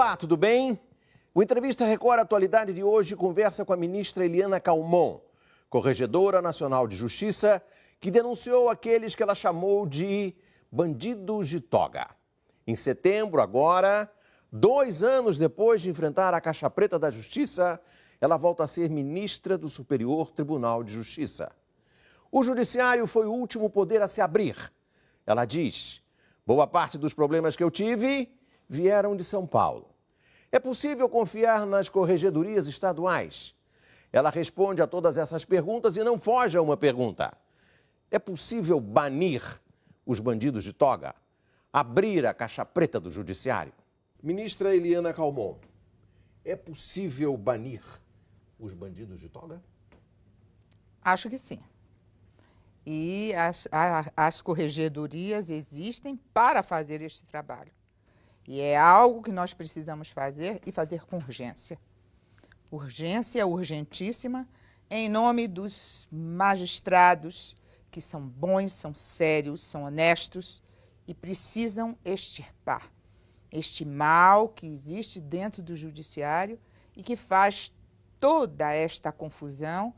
Olá, tudo bem? O Entrevista Record Atualidade de hoje conversa com a ministra Eliana Calmon, Corregedora Nacional de Justiça, que denunciou aqueles que ela chamou de bandidos de toga. Em setembro, agora, 2 anos depois de enfrentar a Caixa Preta da Justiça, ela volta a ser ministra do Superior Tribunal de Justiça. O Judiciário foi o último poder a se abrir. Ela diz: boa parte dos problemas que eu tive vieram de São Paulo. É possível confiar nas corregedorias estaduais? Ela responde a todas essas perguntas e não foge a uma pergunta. É possível banir os bandidos de toga? Abrir a Caixa Preta do Judiciário? Ministra Eliana Calmon, é possível banir os bandidos de toga? Acho que sim. E as corregedorias existem para fazer este trabalho. E é algo que nós precisamos fazer e fazer com urgência. Urgência urgentíssima, em nome dos magistrados que são bons, são sérios, são honestos e precisam extirpar este mal que existe dentro do judiciário e que faz toda esta confusão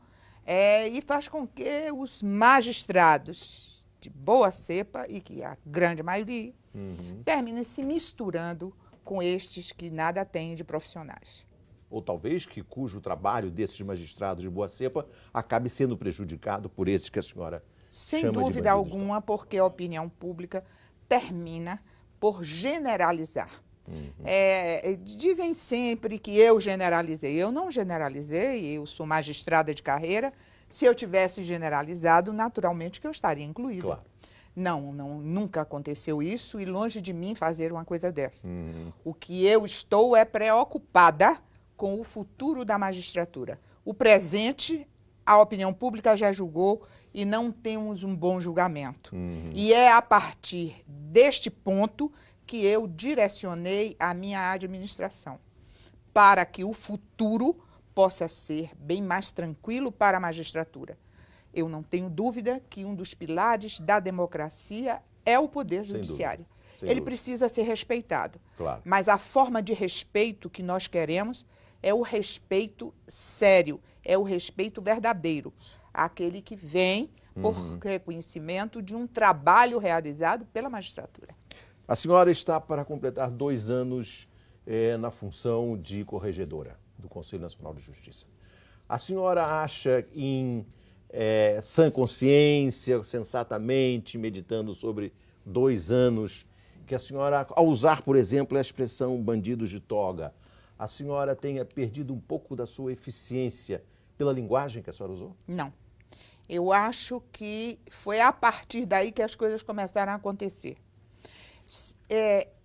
e faz com que os magistrados de boa cepa, e que a grande maioria, terminem se misturando com estes que nada têm de profissionais. Ou talvez cujo trabalho desses magistrados de boa cepa acabe sendo prejudicado por esses que a senhora Sem chama de dúvida bandidos de alguma, porque a opinião pública termina por generalizar. Dizem sempre que eu generalizei. Eu não generalizei, eu sou magistrada de carreira. Se eu tivesse generalizado, naturalmente que eu estaria incluída. Claro. Não, nunca aconteceu isso e longe de mim fazer uma coisa dessa. O que eu estou é preocupada com o futuro da magistratura. O presente, a opinião pública já julgou e não temos um bom julgamento. E é a partir deste ponto que eu direcionei a minha administração, para que o futuro possa ser bem mais tranquilo para a magistratura. Eu não tenho dúvida que um dos pilares da democracia é o poder judiciário. Ele precisa ser respeitado. Claro. Mas a forma de respeito que nós queremos é o respeito sério, é o respeito verdadeiro, aquele que vem por reconhecimento de um trabalho realizado pela magistratura. A senhora está para completar 2 anos na função de corregedora do Conselho Nacional de Justiça. A senhora acha em sã consciência, sensatamente, meditando sobre 2 anos, que a senhora, ao usar, por exemplo, a expressão bandidos de toga, a senhora tenha perdido um pouco da sua eficiência pela linguagem que a senhora usou? Não. Eu acho que foi a partir daí que as coisas começaram a acontecer.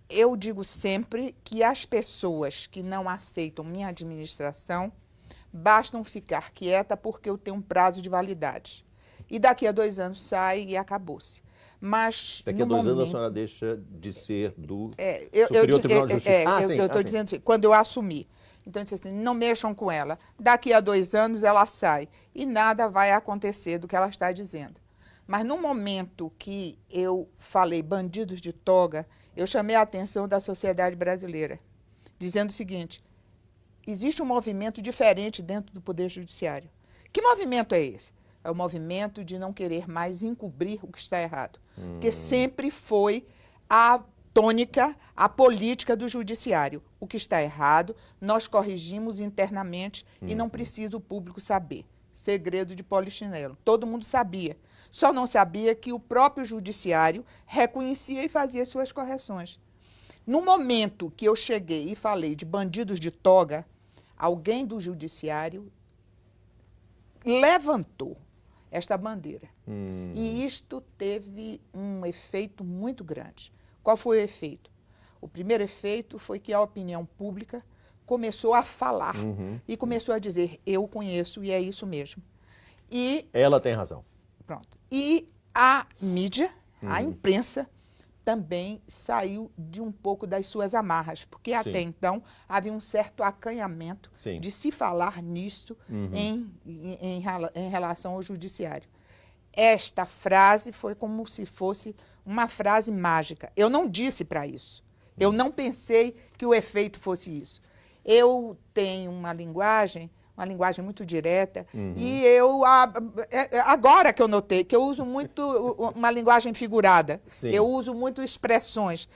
Eu digo sempre que as pessoas que não aceitam minha administração bastam ficar quieta porque eu tenho um prazo de validade. E daqui a 2 anos sai e acabou-se. Mas daqui a 2 anos a senhora deixa de ser do Superior Tribunal de Justiça. Eu estou dizendo assim, quando eu assumi. Então, eu disse assim, não mexam com ela. Daqui a 2 anos ela sai e nada vai acontecer do que ela está dizendo. Mas no momento que eu falei bandidos de toga, eu chamei a atenção da sociedade brasileira, dizendo o seguinte: existe um movimento diferente dentro do Poder Judiciário. Que movimento é esse? É o movimento de não querer mais encobrir o que está errado. Porque sempre foi a tônica, a política do Judiciário. O que está errado, nós corrigimos internamente e não precisa o público saber. Segredo de polichinelo. Todo mundo sabia. Só não sabia que o próprio Judiciário reconhecia e fazia suas correções. No momento que eu cheguei e falei de bandidos de toga, alguém do Judiciário levantou esta bandeira. E isto teve um efeito muito grande. Qual foi o efeito? O primeiro efeito foi que a opinião pública começou a falar e começou a dizer, eu conheço e é isso mesmo. E ela tem razão. Pronto. E a mídia, a imprensa, também saiu de um pouco das suas amarras, porque até então havia um certo acanhamento de se falar nisso em relação ao judiciário. Esta frase foi como se fosse uma frase mágica. Eu não disse para isso. Eu não pensei que o efeito fosse isso. Eu tenho uma linguagem muito direta, e agora que eu notei, que eu uso muito uma linguagem figurada, Sim. eu uso muito expressões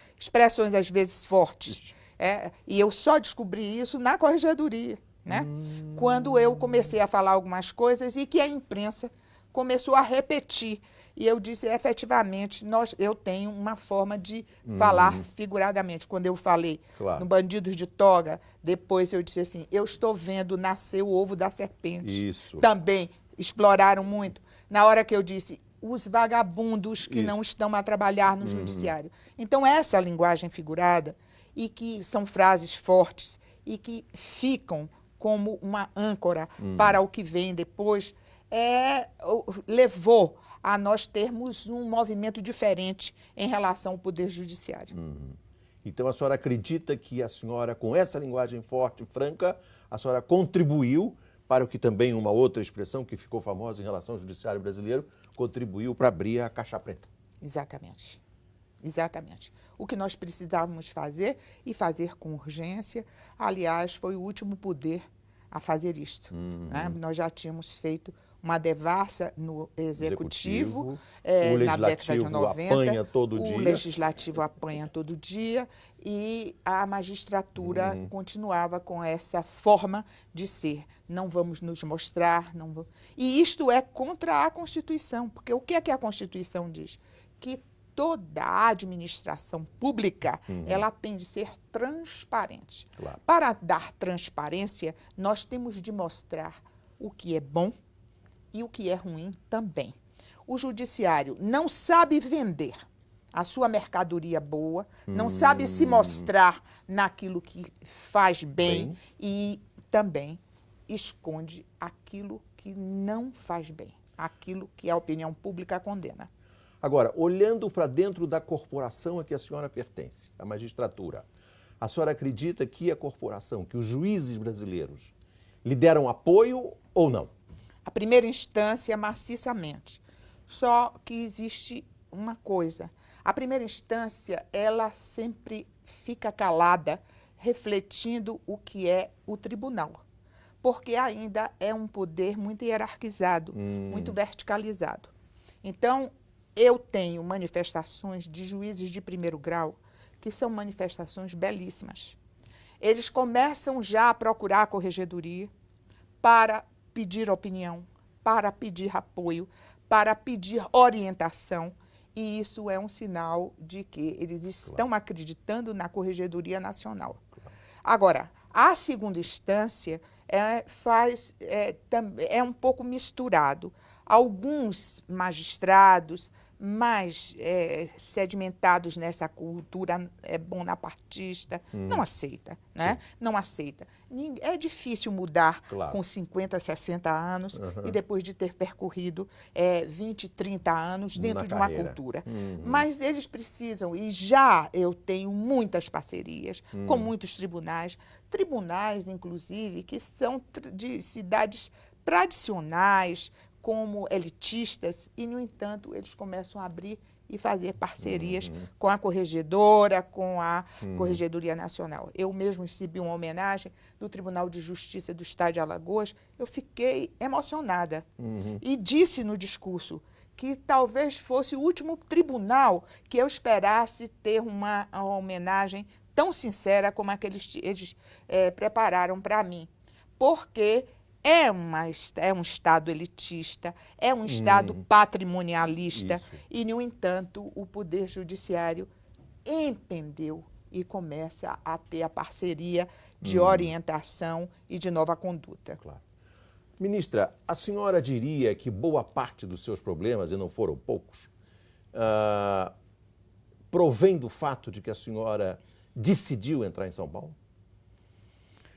às vezes fortes, e eu só descobri isso na corregedoria, né? Quando eu comecei a falar algumas coisas e que a imprensa começou a repetir. E eu disse, efetivamente, eu tenho uma forma de falar figuradamente. Quando eu falei no Bandidos de Toga, depois eu disse assim, eu estou vendo nascer o ovo da serpente. Isso. Também exploraram muito. Na hora que eu disse, os vagabundos que não estão a trabalhar no judiciário. Então, essa linguagem figurada, e que são frases fortes, e que ficam como uma âncora para o que vem depois, levou a nós termos um movimento diferente em relação ao Poder Judiciário. Então, a senhora acredita que a senhora, com essa linguagem forte e franca, a senhora contribuiu para o que também uma outra expressão que ficou famosa em relação ao judiciário brasileiro, contribuiu para abrir a caixa preta. Exatamente. Exatamente. O que nós precisávamos fazer, e fazer com urgência, aliás, foi o último poder a fazer isto. Né? Nós já tínhamos feito uma devassa no Executivo na década de 90. Apanha todo dia. O Legislativo apanha todo dia, e a magistratura continuava com essa forma de ser. Não vamos nos mostrar. Não vamos... E isto é contra a Constituição, porque o que é que a Constituição diz? Que toda a administração pública, ela tem de ser transparente. Claro. Para dar transparência, nós temos de mostrar o que é bom e o que é ruim também. O judiciário não sabe vender a sua mercadoria boa, não sabe se mostrar naquilo que faz bem e também esconde aquilo que não faz bem, aquilo que a opinião pública condena. Agora, olhando para dentro da corporação a que a senhora pertence, a magistratura, a senhora acredita que a corporação, que os juízes brasileiros lhe deram apoio ou não? A primeira instância, maciçamente. Só que existe uma coisa. A primeira instância, ela sempre fica calada, refletindo o que é o tribunal. Porque ainda é um poder muito hierarquizado, muito verticalizado. Então, eu tenho manifestações de juízes de primeiro grau que são manifestações belíssimas. Eles começam já a procurar a corregedoria para pedir opinião, para pedir apoio, para pedir orientação, e isso é um sinal de que eles estão acreditando na Corregedoria Nacional. Agora, a segunda instância é um pouco misturado. Alguns magistrados mais sedimentados nessa cultura bonapartista, não aceita, né? Não aceita. É difícil mudar com 50, 60 anos e depois de ter percorrido 20, 30 anos dentro de uma cultura. Mas eles precisam, e já eu tenho muitas parcerias com muitos tribunais, inclusive, que são de cidades tradicionais, como elitistas, e, no entanto, eles começam a abrir e fazer parcerias com a corregedora, com a Corregedoria Nacional. Eu mesmo recebi uma homenagem do Tribunal de Justiça do Estado de Alagoas, eu fiquei emocionada e disse no discurso que talvez fosse o último tribunal que eu esperasse ter uma homenagem tão sincera como a que eles prepararam para mim, porque é um Estado elitista, é um Estado patrimonialista, e, no entanto, o Poder Judiciário entendeu e começa a ter a parceria de orientação e de nova conduta. Claro. Ministra, a senhora diria que boa parte dos seus problemas, e não foram poucos, provém do fato de que a senhora decidiu entrar em São Paulo?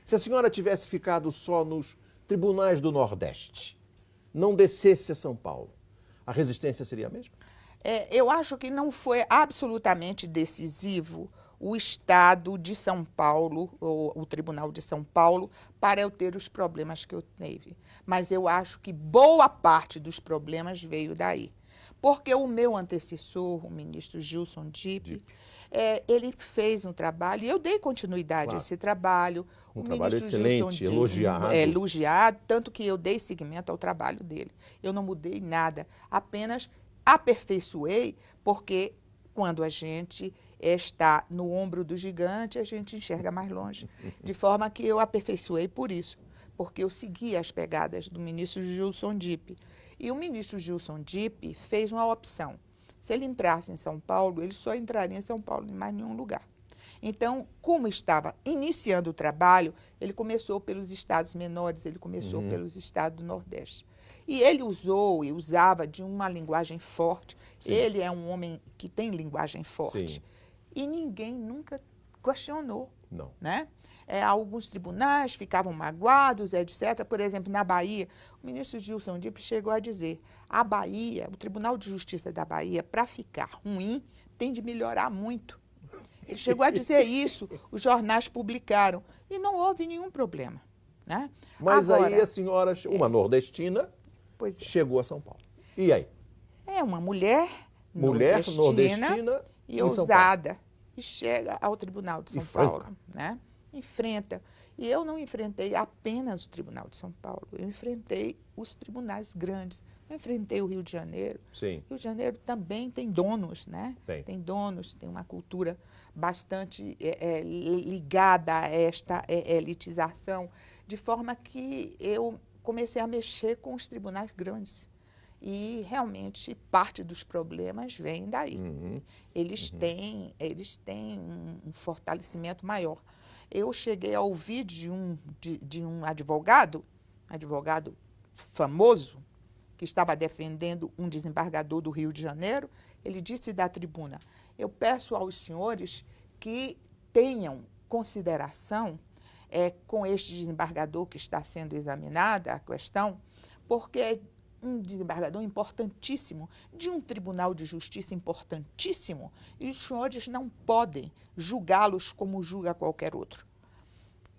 Se a senhora tivesse ficado só nos tribunais do Nordeste, não descesse a São Paulo, a resistência seria a mesma? Eu acho que não foi absolutamente decisivo o Estado de São Paulo, ou o Tribunal de São Paulo, para eu ter os problemas que eu tive. Mas eu acho que boa parte dos problemas veio daí. Porque o meu antecessor, o ministro Gilson Dipp, ele fez um trabalho, e eu dei continuidade a esse trabalho. Um O trabalho ministro excelente, elogiado. Elogiado, tanto que eu dei seguimento ao trabalho dele. Eu não mudei nada, apenas aperfeiçoei, porque quando a gente está no ombro do gigante, a gente enxerga mais longe. De forma que eu aperfeiçoei por isso, porque eu segui as pegadas do ministro Gilson Dipp. E o ministro Gilson Dipp fez uma opção. Se ele entrasse em São Paulo, ele só entraria em São Paulo, em mais nenhum lugar. Então, como estava iniciando o trabalho, ele começou pelos estados menores, ele começou pelos estados do Nordeste. E ele usou e usava de uma linguagem forte. Sim. Ele é um homem que tem linguagem forte. Sim. E ninguém nunca questionou. Não. Né? Alguns tribunais ficavam magoados, etc. Por exemplo, na Bahia, o ministro Gilson Dipp chegou a dizer: a Bahia, o Tribunal de Justiça da Bahia, para ficar ruim, tem de melhorar muito. Ele chegou a dizer isso, os jornais publicaram, e não houve nenhum problema. Né? Mas agora, aí a senhora, uma nordestina, chegou a São Paulo. E aí? É uma mulher nordestina e ousada, e chega ao Tribunal de São Paulo. Né? Enfrenta. E eu não enfrentei apenas o Tribunal de São Paulo, eu enfrentei os tribunais grandes. Eu enfrentei o Rio de Janeiro. Sim. Rio de Janeiro também tem donos, né? Tem donos, tem uma cultura bastante ligada a esta elitização, de forma que eu comecei a mexer com os tribunais grandes. E realmente parte dos problemas vem daí. Eles têm um fortalecimento maior. Eu cheguei a ouvir de um advogado famoso, que estava defendendo um desembargador do Rio de Janeiro. Ele disse da tribuna: eu peço aos senhores que tenham consideração com este desembargador que está sendo examinada a questão, porque é um desembargador importantíssimo, de um tribunal de justiça importantíssimo, e os senhores não podem julgá-los como julga qualquer outro.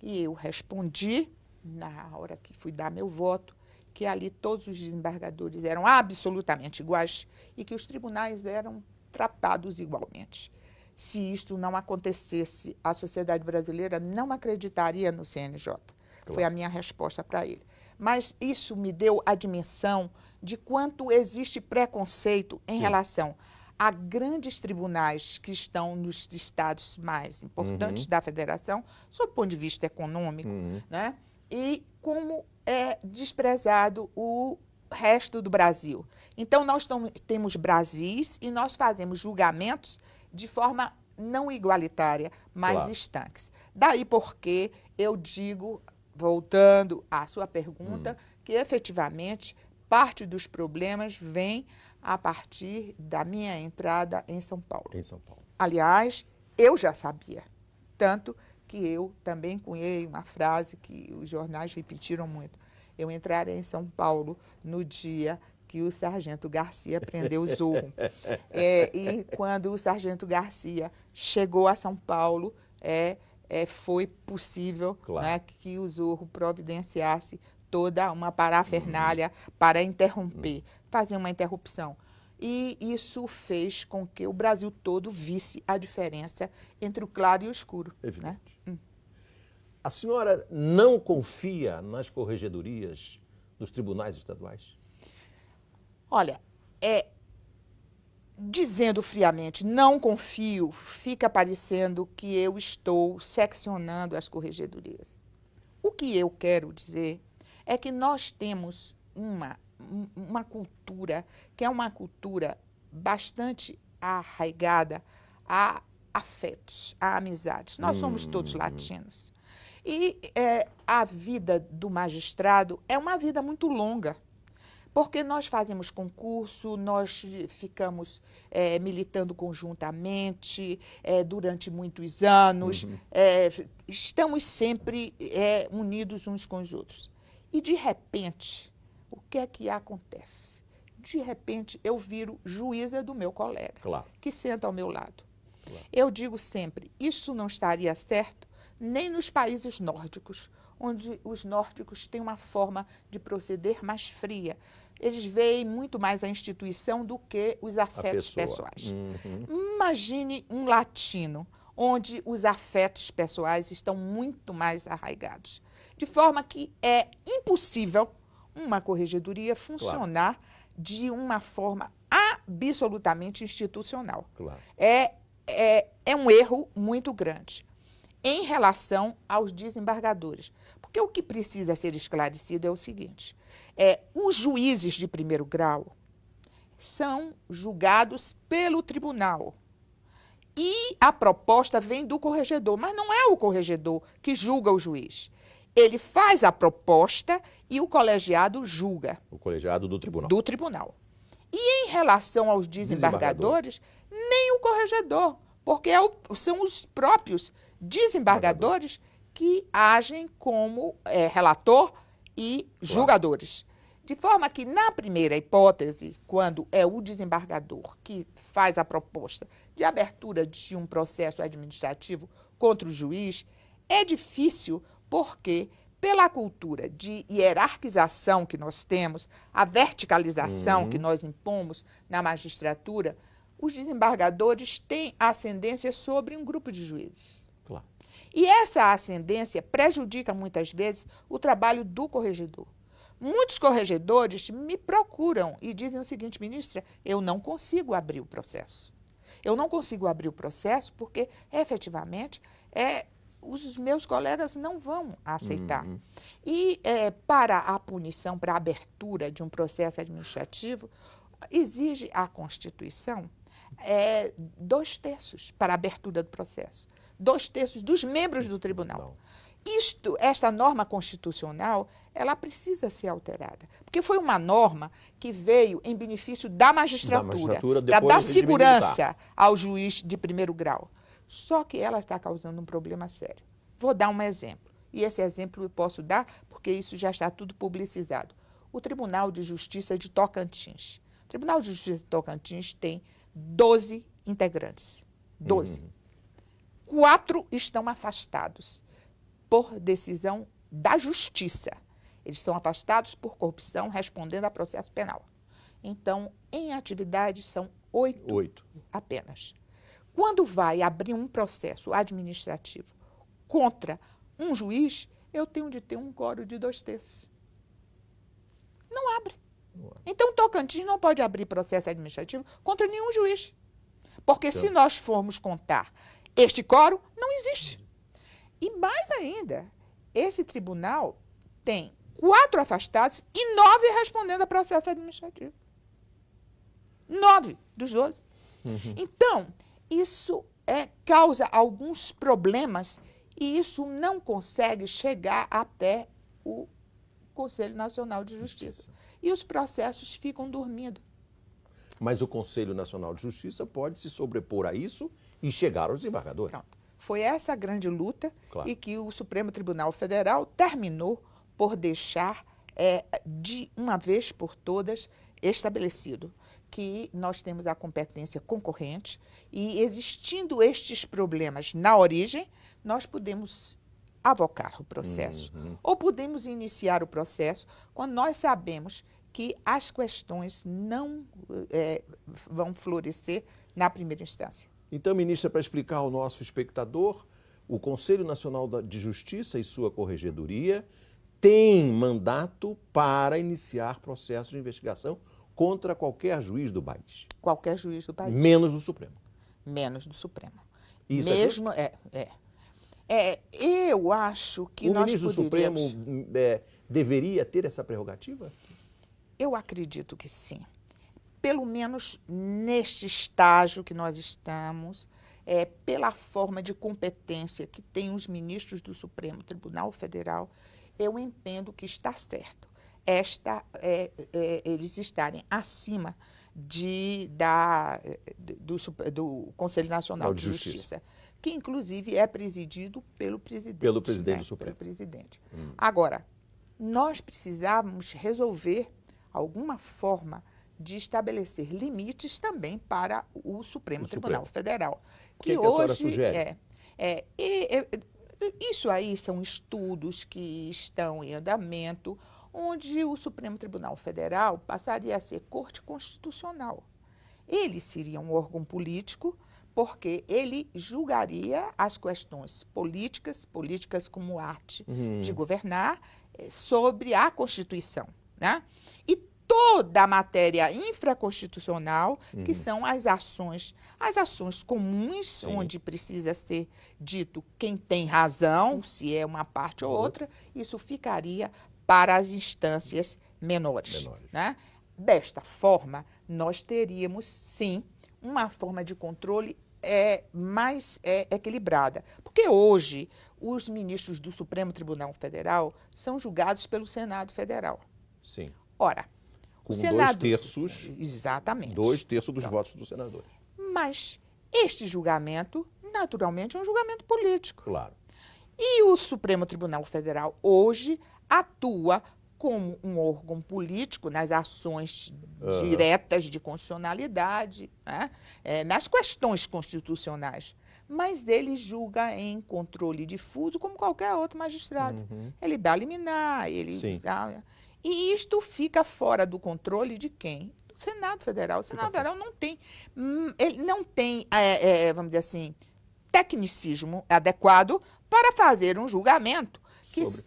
E eu respondi, na hora que fui dar meu voto, que ali todos os desembargadores eram absolutamente iguais e que os tribunais eram tratados igualmente. Se isto não acontecesse, a sociedade brasileira não acreditaria no CNJ. Claro. Foi a minha resposta para ele. Mas isso me deu a dimensão de quanto existe preconceito em relação a grandes tribunais que estão nos estados mais importantes da federação, sob o ponto de vista econômico, né? E como é desprezado o resto do Brasil. Então, nós temos Brasis e nós fazemos julgamentos de forma não igualitária, mas estanques. Daí porque eu digo, voltando à sua pergunta, que efetivamente parte dos problemas vem a partir da minha entrada em São Paulo. Aliás, eu já sabia, tanto que eu também cunhei uma frase que os jornais repetiram muito. Eu entrarei em São Paulo no dia que o Sargento Garcia prendeu o Zorro. E quando o Sargento Garcia chegou a São Paulo, foi possível, né, que o Zorro providenciasse toda uma parafernália para interromper, fazer uma interrupção. E isso fez com que o Brasil todo visse a diferença entre o claro e o escuro. Né? A senhora não confia nas corregedorias dos tribunais estaduais? Olha, dizendo friamente, não confio, fica parecendo que eu estou seccionando as corregedorias. O que eu quero dizer é que nós temos uma cultura, que é uma cultura bastante arraigada a afetos, a amizades. Nós somos todos latinos. E a vida do magistrado é uma vida muito longa, porque nós fazemos concurso, nós ficamos militando conjuntamente durante muitos anos, estamos sempre unidos uns com os outros. E, de repente, o que é que acontece? De repente, eu viro juíza do meu colega, que senta ao meu lado. Eu digo sempre, isso não estaria certo nem nos países nórdicos, onde os nórdicos têm uma forma de proceder mais fria. Eles veem muito mais a instituição do que os afetos pessoais. Imagine um latino, onde os afetos pessoais estão muito mais arraigados. De forma que é impossível uma corregedoria funcionar de uma forma absolutamente institucional. Claro. É um erro muito grande em relação aos desembargadores. Porque o que precisa ser esclarecido é o seguinte, os juízes de primeiro grau são julgados pelo tribunal e a proposta vem do corregedor, mas não é o corregedor que julga o juiz. Ele faz a proposta e o colegiado julga. O colegiado do tribunal. Do tribunal. E em relação aos desembargadores, nem o corregedor, porque são os próprios desembargadores que agem como relator e julgadores. De forma que, na primeira hipótese, quando é o desembargador que faz a proposta de abertura de um processo administrativo contra o juiz, é difícil porque, pela cultura de hierarquização que nós temos, a verticalização que nós impomos na magistratura, os desembargadores têm ascendência sobre um grupo de juízes. Claro. E essa ascendência prejudica, muitas vezes, o trabalho do corregedor. Muitos corregedores me procuram e dizem o seguinte, ministra, eu não consigo abrir o processo. Eu não consigo abrir o processo porque, efetivamente, os meus colegas não vão aceitar. E para a punição, para a abertura de um processo administrativo, exige a Constituição 2/3 para a abertura do processo. 2/3 dos membros do tribunal. Esta norma constitucional, ela precisa ser alterada. Porque foi uma norma que veio em benefício da magistratura para dar segurança ao juiz de primeiro grau. Só que ela está causando um problema sério. Vou dar um exemplo. E esse exemplo eu posso dar porque isso já está tudo publicizado. O Tribunal de Justiça de Tocantins. O Tribunal de Justiça de Tocantins tem 12 integrantes. 12. 4 estão afastados por decisão da Justiça. Eles são afastados por corrupção, respondendo a processo penal. Então, em atividade, são 8 apenas. Quando vai abrir um processo administrativo contra um juiz, eu tenho de ter um quórum de 2/3. Não abre. Então, Tocantins não pode abrir processo administrativo contra nenhum juiz. Porque se nós formos contar este quórum, não existe. E mais ainda, esse tribunal tem 4 afastados e 9 respondendo a processo administrativo. 9 dos 12. Então, isso causa alguns problemas e isso não consegue chegar até o Conselho Nacional de Justiça. E os processos ficam dormindo. Mas o Conselho Nacional de Justiça pode se sobrepor a isso e chegar aos desembargadores. Pronto. Foi essa a grande luta e que o Supremo Tribunal Federal terminou por deixar, de uma vez por todas, estabelecido que nós temos a competência concorrente e, existindo estes problemas na origem, nós podemos avocar o processo ou podemos iniciar o processo quando nós sabemos que as questões não vão florescer na primeira instância. Então, ministra, para explicar ao nosso espectador, o Conselho Nacional de Justiça e sua corregedoria tem mandato para iniciar processo de investigação contra qualquer juiz do país. Qualquer juiz do país. Menos do Supremo. Menos do Supremo. Isso mesmo eu acho que nós poderíamos... O ministro do Supremo deveria ter essa prerrogativa? Eu acredito que sim. Pelo menos neste estágio que nós estamos, pela forma de competência que tem os ministros do Supremo Tribunal Federal, eu entendo que está certo. Eles estarem acima do Conselho Nacional de Justiça, que inclusive é presidido pelo presidente. Pelo presidente do Supremo. Pelo presidente. Agora, nós precisávamos resolver alguma forma de estabelecer limites também para o Supremo Tribunal Federal. O que a senhora sugere? Isso aí são estudos que estão em andamento, onde o Supremo Tribunal Federal passaria a ser Corte Constitucional. Ele seria um órgão político, porque ele julgaria as questões políticas como arte de governar, sobre a Constituição, né? E toda a matéria infraconstitucional, que são as ações comuns, Sim. onde precisa ser dito quem tem razão, se é uma parte ou outra, isso ficaria para as instâncias menores. Né? Desta forma, nós teríamos, sim, uma forma de controle mais equilibrada. Porque hoje, os ministros do Supremo Tribunal Federal são julgados pelo Senado Federal. Sim. Ora, Com o Senado... 2/3. Exatamente. 2/3 dos votos dos senadores. Mas este julgamento, naturalmente, é um julgamento político. Claro. E o Supremo Tribunal Federal hoje atua como um órgão político nas ações diretas de constitucionalidade, né? Nas questões constitucionais. Mas ele julga em controle difuso como qualquer outro magistrado. Ele dá liminar, ele dá... E isto fica fora do controle de quem? Do Senado Federal. O Senado Federal não tem, ele não tem, vamos dizer assim, tecnicismo adequado para fazer um julgamento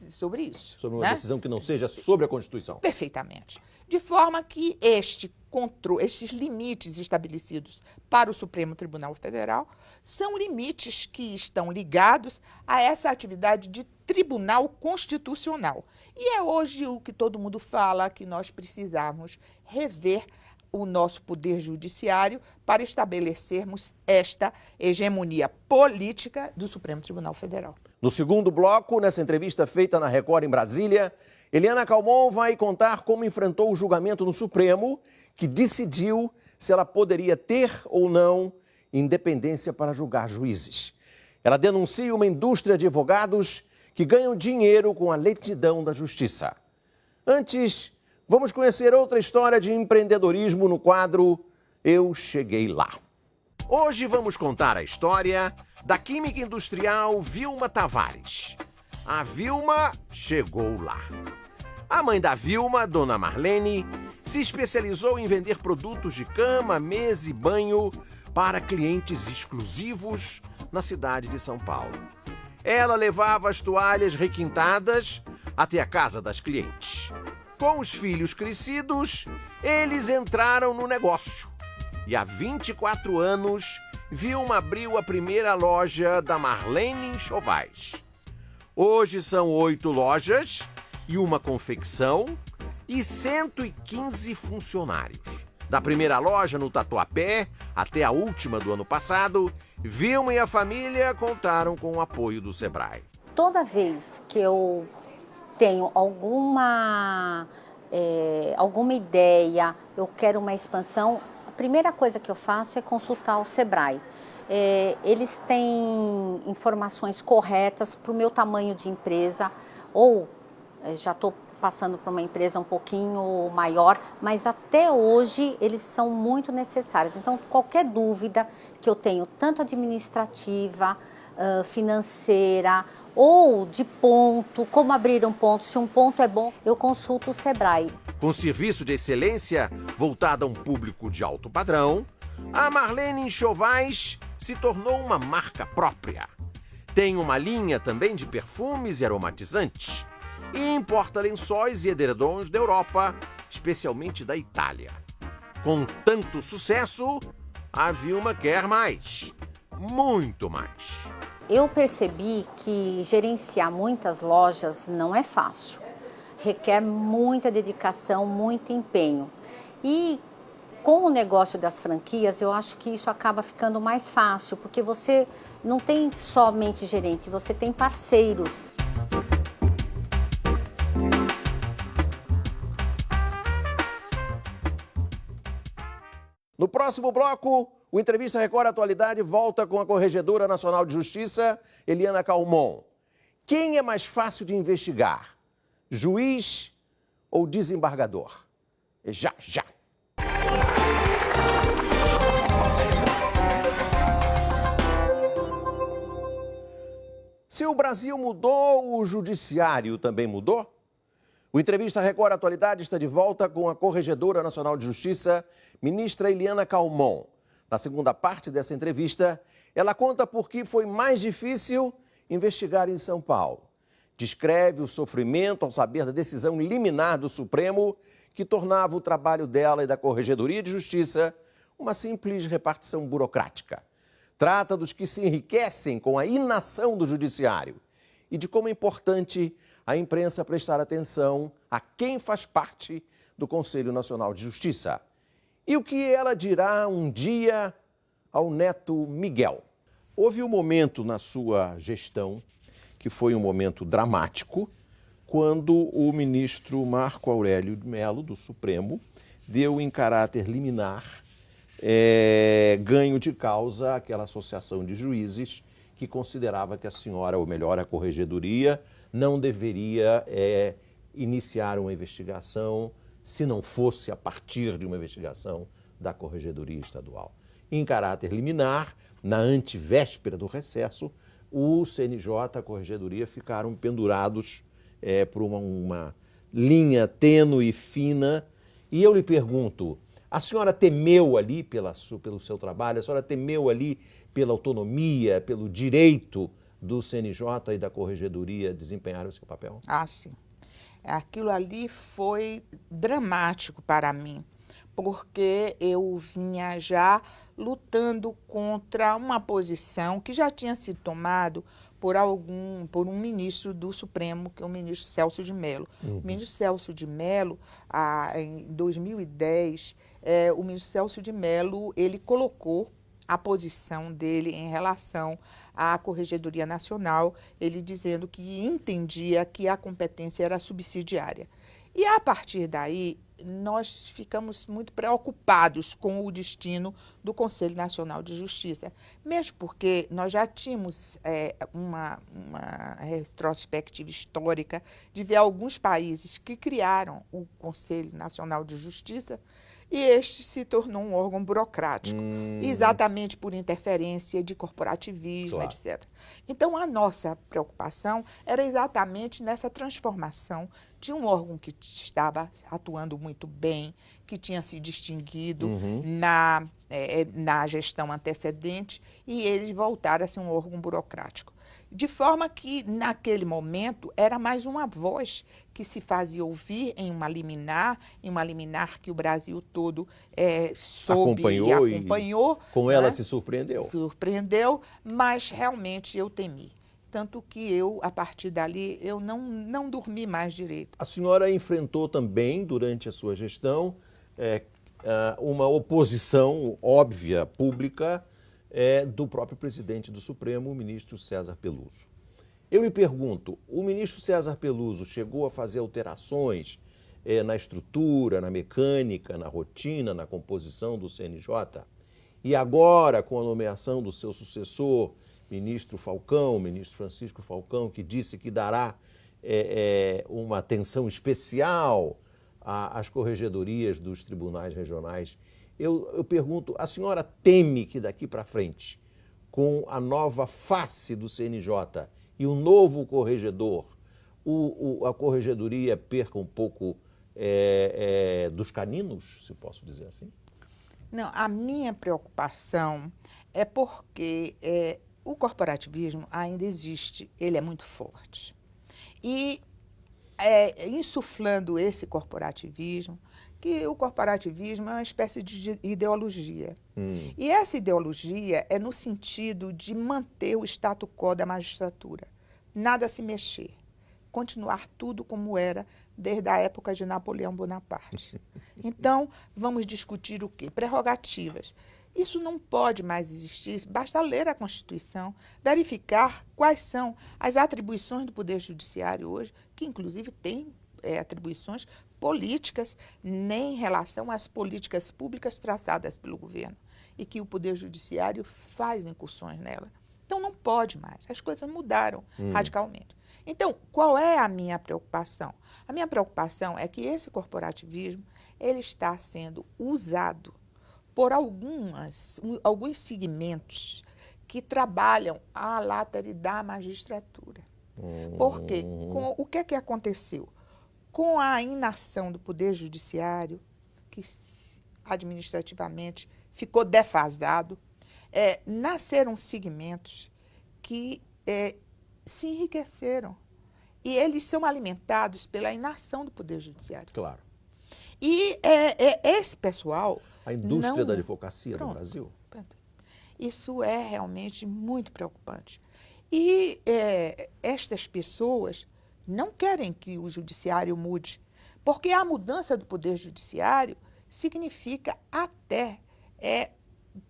sobre isso. Sobre uma decisão que não seja sobre a Constituição. Perfeitamente. De forma que estes limites estabelecidos para o Supremo Tribunal Federal são limites que estão ligados a essa atividade de tribunal constitucional. E é hoje o que todo mundo fala, que nós precisamos rever o nosso poder judiciário para estabelecermos esta hegemonia política do Supremo Tribunal Federal. No segundo bloco, nessa entrevista feita na Record em Brasília, Eliana Calmon vai contar como enfrentou o julgamento no Supremo, que decidiu se ela poderia ter ou não independência para julgar juízes. Ela denuncia uma indústria de advogados que ganham dinheiro com a lentidão da justiça. Antes, vamos conhecer outra história de empreendedorismo no quadro Eu Cheguei Lá. Hoje vamos contar a história da química industrial Vilma Tavares. A Vilma chegou lá. A mãe da Vilma, Dona Marlene, se especializou em vender produtos de cama, mesa e banho para clientes exclusivos na cidade de São Paulo. Ela levava as toalhas requintadas até a casa das clientes. Com os filhos crescidos, eles entraram no negócio. E há 24 anos, Vilma abriu a primeira loja da Marlene Enxovais. Hoje são 8 lojas e uma confecção e 115 funcionários. Da primeira loja no Tatuapé até a última do ano passado, Vilma e a família contaram com o apoio do Sebrae. Toda vez que eu tenho alguma ideia, eu quero uma expansão, a primeira coisa que eu faço é consultar o Sebrae. Eles têm informações corretas para o meu tamanho de empresa, ou já estou passando para uma empresa um pouquinho maior, mas até hoje eles são muito necessários. Então, qualquer dúvida que eu tenho, tanto administrativa, financeira, ou de ponto, como abrir um ponto, se um ponto é bom, eu consulto o Sebrae. Com serviço de excelência voltado a um público de alto padrão, a Marlene Enxovais se tornou uma marca própria. Tem uma linha também de perfumes e aromatizantes e importa lençóis e edredons da Europa, especialmente da Itália. Com tanto sucesso, a Vilma quer mais, muito mais. Eu percebi que gerenciar muitas lojas não é fácil. Requer muita dedicação, muito empenho. E com o negócio das franquias, eu acho que isso acaba ficando mais fácil, porque você não tem somente gerente, você tem parceiros. No próximo bloco, o Entrevista Record Atualidade volta com a Corregedora Nacional de Justiça, Eliana Calmon. Quem é mais fácil de investigar, juiz ou desembargador? Já, já. Se o Brasil mudou, o judiciário também mudou? O Entrevista Record Atualidade está de volta com a Corregedora Nacional de Justiça, ministra Eliana Calmon. Na segunda parte dessa entrevista, ela conta por que foi mais difícil investigar em São Paulo. Descreve o sofrimento ao saber da decisão liminar do Supremo que tornava o trabalho dela e da Corregedoria de Justiça uma simples repartição burocrática. Trata dos que se enriquecem com a inação do Judiciário e de como é importante a imprensa prestar atenção a quem faz parte do Conselho Nacional de Justiça. E o que ela dirá um dia ao neto Miguel. Houve um momento na sua gestão que foi um momento dramático, quando o ministro Marco Aurélio Mello, do Supremo, deu em caráter liminar ganho de causa àquela associação de juízes que considerava que a senhora, ou melhor, a Corregedoria, não deveria iniciar uma investigação se não fosse a partir de uma investigação da Corregedoria Estadual. Em caráter liminar, na antevéspera do recesso, o CNJ, a Corregedoria, ficaram pendurados por uma linha tênue e fina. E eu lhe pergunto, a senhora temeu ali pelo seu trabalho, a senhora temeu ali pela autonomia, pelo direito do CNJ e da Corregedoria desempenhar o seu papel? Ah, sim. Aquilo ali foi dramático para mim, porque eu vinha já lutando contra uma posição que já tinha sido tomada por um ministro do Supremo, que é o ministro Celso de Mello. O ministro Celso de Mello, em 2010, o ministro Celso de Mello, ele colocou a posição dele em relação à Corregedoria Nacional, ele dizendo que entendia que a competência era subsidiária. E, a partir daí, nós ficamos muito preocupados com o destino do Conselho Nacional de Justiça, mesmo porque nós já tínhamos uma retrospectiva histórica de ver alguns países que criaram o Conselho Nacional de Justiça e este se tornou um órgão burocrático, exatamente por interferência de corporativismo, Claro. etc. Então, a nossa preocupação era exatamente nessa transformação de um órgão que estava atuando muito bem, que tinha se distinguido na gestão antecedente, e ele voltar a ser um órgão burocrático. De forma que, naquele momento, era mais uma voz que se fazia ouvir em uma liminar que o Brasil todo soube e acompanhou. Com ela se surpreendeu. Surpreendeu, mas realmente eu temi. Tanto que eu, a partir dali, eu não dormi mais direito. A senhora enfrentou também, durante a sua gestão, uma oposição óbvia, pública, do próprio presidente do Supremo, o ministro César Peluso. Eu lhe pergunto, o ministro César Peluso chegou a fazer alterações na estrutura, na mecânica, na rotina, na composição do CNJ? E agora, com a nomeação do seu sucessor, ministro Francisco Falcão, que disse que dará uma atenção especial às corregedorias dos tribunais regionais, eu pergunto, a senhora teme que daqui para frente, com a nova face do CNJ e o novo corregedor, a corregedoria perca um pouco dos caninos, se posso dizer assim? Não, a minha preocupação é porque o corporativismo ainda existe, ele é muito forte. E insuflando esse corporativismo, que o corporativismo é uma espécie de ideologia. E essa ideologia é no sentido de manter o status quo da magistratura. Nada se mexer. Continuar tudo como era desde a época de Napoleão Bonaparte. Então, vamos discutir o quê? Prerrogativas. Isso não pode mais existir, basta ler a Constituição, verificar quais são as atribuições do Poder Judiciário hoje, que inclusive tem atribuições políticas em relação às políticas públicas traçadas pelo governo e que o Poder Judiciário faz incursões nela. Então, não pode mais. As coisas mudaram radicalmente. Então, qual é a minha preocupação? A minha preocupação é que esse corporativismo ele está sendo usado por alguns segmentos que trabalham à látera da magistratura. Porque o que é que aconteceu? Com a inação do Poder Judiciário, que administrativamente ficou defasado, nasceram segmentos que se enriqueceram. E eles são alimentados pela inação do Poder Judiciário. Claro. E esse pessoal... A indústria da advocacia no Brasil. Pronto. Isso é realmente muito preocupante. E estas pessoas não querem que o judiciário mude, porque a mudança do Poder Judiciário significa até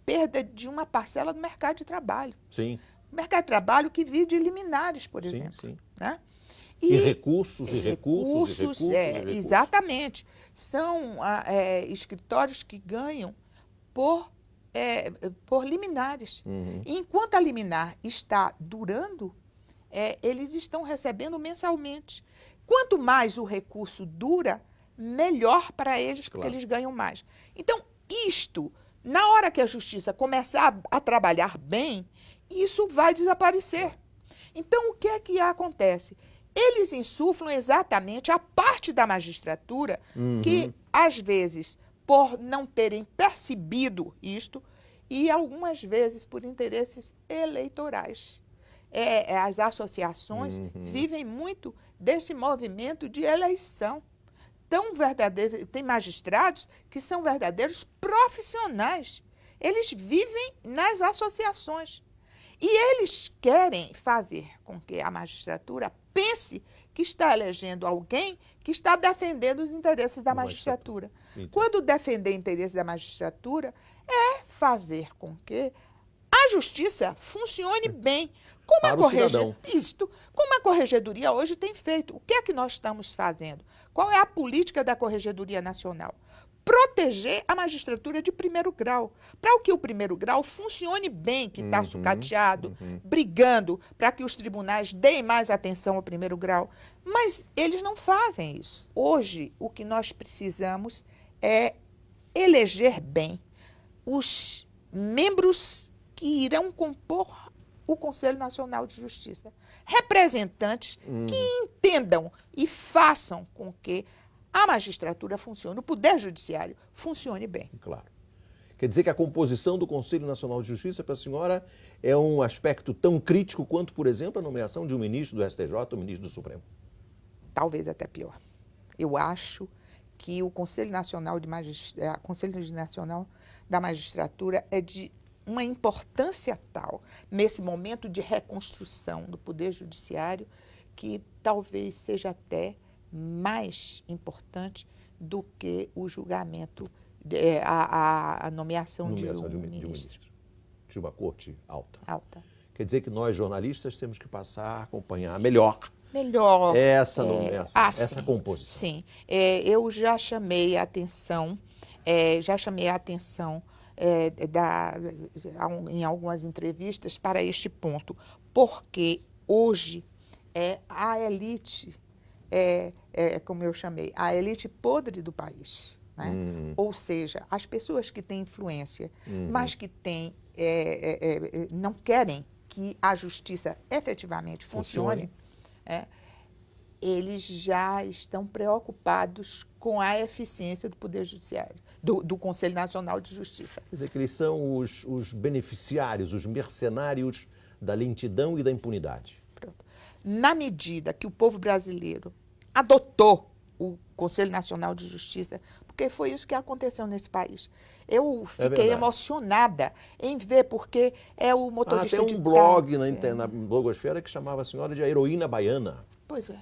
perda de uma parcela do mercado de trabalho. Sim. O mercado de trabalho que vive de liminares, por exemplo. Sim. Né? E recursos. Exatamente. São escritórios que ganham por liminares. E enquanto a liminar está durando, eles estão recebendo mensalmente. Quanto mais o recurso dura, melhor para eles, porque eles ganham mais. Então, isto, na hora que a justiça começar a trabalhar bem, isso vai desaparecer. Então, o que é que acontece? Eles insuflam exatamente a parte da magistratura que, às vezes, por não terem percebido isto, e algumas vezes por interesses eleitorais. As associações vivem muito desse movimento de eleição. Tem magistrados que são verdadeiros profissionais. Eles vivem nas associações. E eles querem fazer com que a magistratura pense que está elegendo alguém que está defendendo os interesses da magistratura. Quando defender interesses da magistratura, é fazer com que a justiça funcione bem. Como a Corregedoria hoje tem feito. O que é que nós estamos fazendo? Qual é a política da Corregedoria Nacional? Proteger a magistratura de primeiro grau, para que o primeiro grau funcione bem, que está sucateado, brigando para que os tribunais deem mais atenção ao primeiro grau. Mas eles não fazem isso. Hoje, o que nós precisamos é eleger bem os membros que irão compor o Conselho Nacional de Justiça. Representantes que entendam e façam com que a magistratura funcione, o Poder Judiciário funcione bem. Claro. Quer dizer que a composição do Conselho Nacional de Justiça, para a senhora, é um aspecto tão crítico quanto, por exemplo, a nomeação de um ministro do STJ ou ministro do Supremo? Talvez até pior. Eu acho que o Conselho Nacional da Magistratura é de uma importância tal, nesse momento de reconstrução do Poder Judiciário, que talvez seja até mais importante do que o julgamento, a nomeação de um ministro. De uma corte alta. Alta. Quer dizer que nós, jornalistas, temos que passar a acompanhar melhor essa composição. Sim. Eu já chamei a atenção, em algumas entrevistas para este ponto, porque hoje a elite, como eu chamei, a elite podre do país. Né? Ou seja, as pessoas que têm influência, mas que não querem que a justiça efetivamente funcione. Eles já estão preocupados com a eficiência do Poder Judiciário, do Conselho Nacional de Justiça. Quer dizer que eles são os beneficiários, os mercenários da lentidão e da impunidade. Pronto. Na medida que o povo brasileiro adotou o Conselho Nacional de Justiça, porque foi isso que aconteceu nesse país. Eu fiquei emocionada em ver, porque é o motorista de táxi. Tem um blog na blogosfera que chamava a senhora de a heroína baiana. Pois é.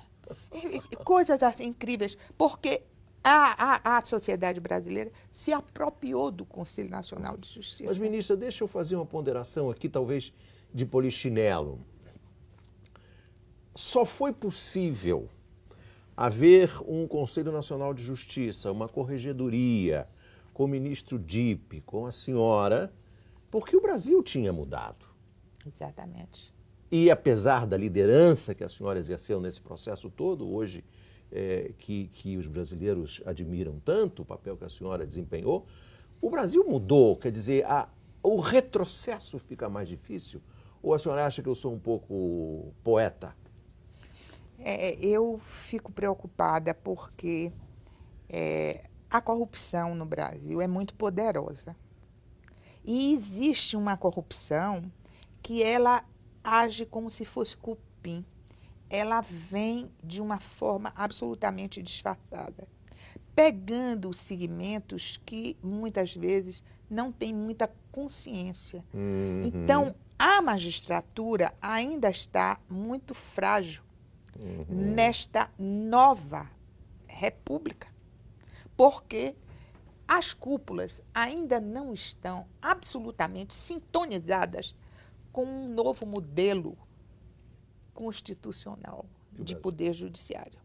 Coisas assim incríveis, porque a sociedade brasileira se apropriou do Conselho Nacional de Justiça. Mas, ministra, deixa eu fazer uma ponderação aqui, talvez de polichinelo. Só foi possível haver um Conselho Nacional de Justiça, uma corregedoria, com o ministro Dipp, com a senhora, porque o Brasil tinha mudado. Exatamente. E apesar da liderança que a senhora exerceu nesse processo todo, hoje que os brasileiros admiram tanto, o papel que a senhora desempenhou, o Brasil mudou, quer dizer, o retrocesso fica mais difícil? Ou a senhora acha que eu sou um pouco poeta? Eu fico preocupada porque a corrupção no Brasil é muito poderosa. E existe uma corrupção que ela age como se fosse cupim. Ela vem de uma forma absolutamente disfarçada, pegando segmentos que muitas vezes não têm muita consciência. Então, a magistratura ainda está muito frágil nesta nova república, porque as cúpulas ainda não estão absolutamente sintonizadas com um novo modelo constitucional de poder judiciário.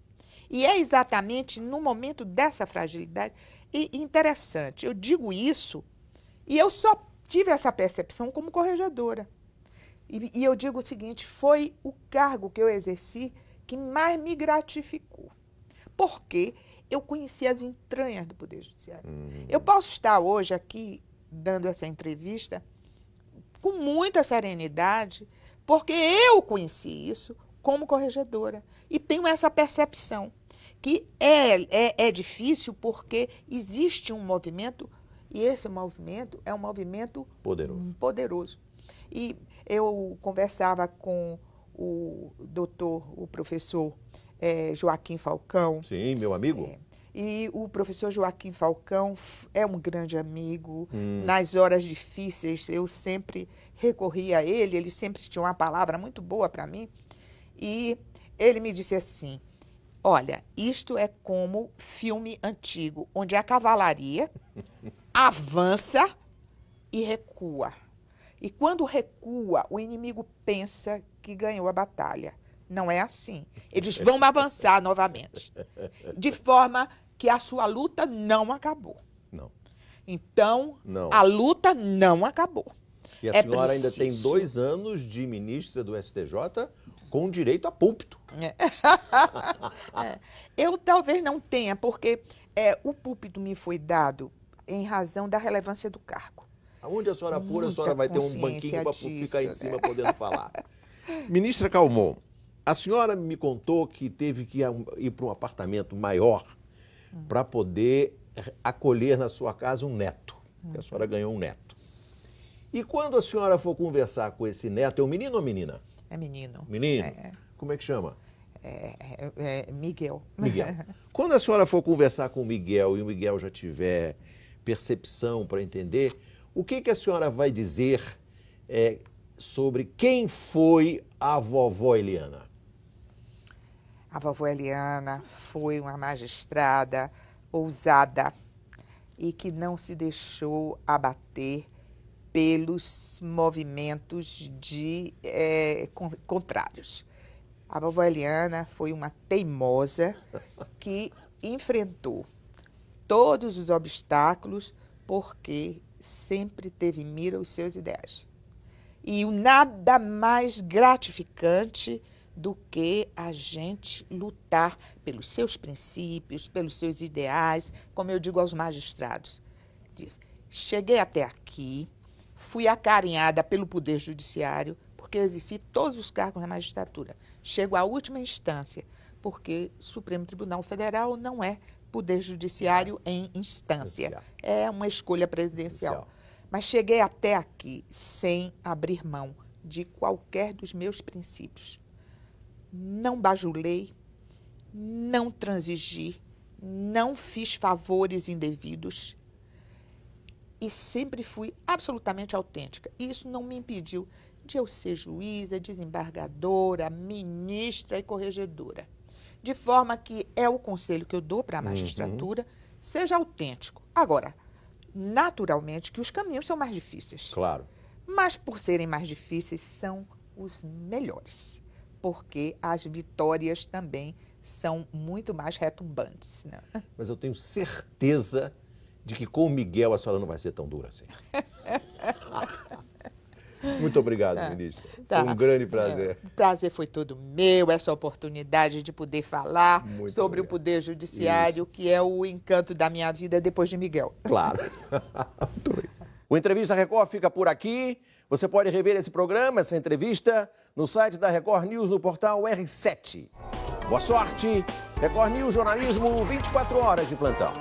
E é exatamente no momento dessa fragilidade. E interessante, eu digo isso, e eu só tive essa percepção como corregedora. E eu digo o seguinte, foi o cargo que eu exerci que mais me gratificou. Porque eu conheci as entranhas do Poder Judiciário. Eu posso estar hoje aqui dando essa entrevista com muita serenidade, porque eu conheci isso como corregedora. E tenho essa percepção, que é difícil porque existe um movimento, e esse movimento é um movimento poderoso. E eu conversava com o professor Joaquim Falcão. Sim, meu amigo. E o professor Joaquim Falcão é um grande amigo. Nas horas difíceis, eu sempre recorria a ele, ele sempre tinha uma palavra muito boa para mim. E ele me disse assim, olha, isto é como filme antigo, onde a cavalaria avança e recua. E quando recua, o inimigo pensa que ganhou a batalha. Não é assim. Eles vão avançar novamente. De forma que a sua luta não acabou. Não. Então, Não. a luta não acabou. E a senhora ainda tem 2 anos de ministra do STJ com direito a púlpito. Eu talvez não tenha, porque o púlpito me foi dado em razão da relevância do cargo. Aonde a senhora for, a Muita senhora vai ter um consciência banquinho para disso, ficar em cima podendo falar. Ministra Calmon, a senhora me contou que teve que ir para um apartamento maior para poder acolher na sua casa um neto. Que a senhora ganhou um neto. E quando a senhora for conversar com esse neto, é um menino ou menina? É menino. Menino? Como é que chama? Miguel. Miguel. Quando a senhora for conversar com o Miguel e o Miguel já tiver percepção para entender, o que a senhora vai dizer sobre quem foi a vovó Eliana? A vovó Eliana foi uma magistrada ousada e que não se deixou abater pelos movimentos contrários. A vovó Eliana foi uma teimosa que enfrentou todos os obstáculos porque sempre teve em mira os seus ideais. E o nada mais gratificante do que a gente lutar pelos seus princípios, pelos seus ideais, como eu digo aos magistrados. Diz, cheguei até aqui, fui acarinhada pelo Poder Judiciário, porque exerci todos os cargos na magistratura. Chego à última instância, porque o Supremo Tribunal Federal não é Poder Judiciário em instância. É uma escolha presidencial. Mas cheguei até aqui sem abrir mão de qualquer dos meus princípios. Não bajulei, não transigi, não fiz favores indevidos e sempre fui absolutamente autêntica. E isso não me impediu de eu ser juíza, desembargadora, ministra e corregedora. De forma que é o conselho que eu dou para a magistratura, seja autêntico. Agora, naturalmente que os caminhos são mais difíceis. Claro. Mas por serem mais difíceis, são os melhores. Porque as vitórias também são muito mais retumbantes. Né? Mas eu tenho certeza de que com o Miguel a senhora não vai ser tão dura assim. Muito obrigado, ministra. Foi um grande prazer. O prazer foi todo meu, essa oportunidade de poder falar sobre o Poder Judiciário, que é o encanto da minha vida depois de Miguel. Claro. Muito obrigado. O Entrevista Record fica por aqui. Você pode rever esse programa, essa entrevista, no site da Record News, no portal R7. Boa sorte. Record News, jornalismo 24 horas de plantão.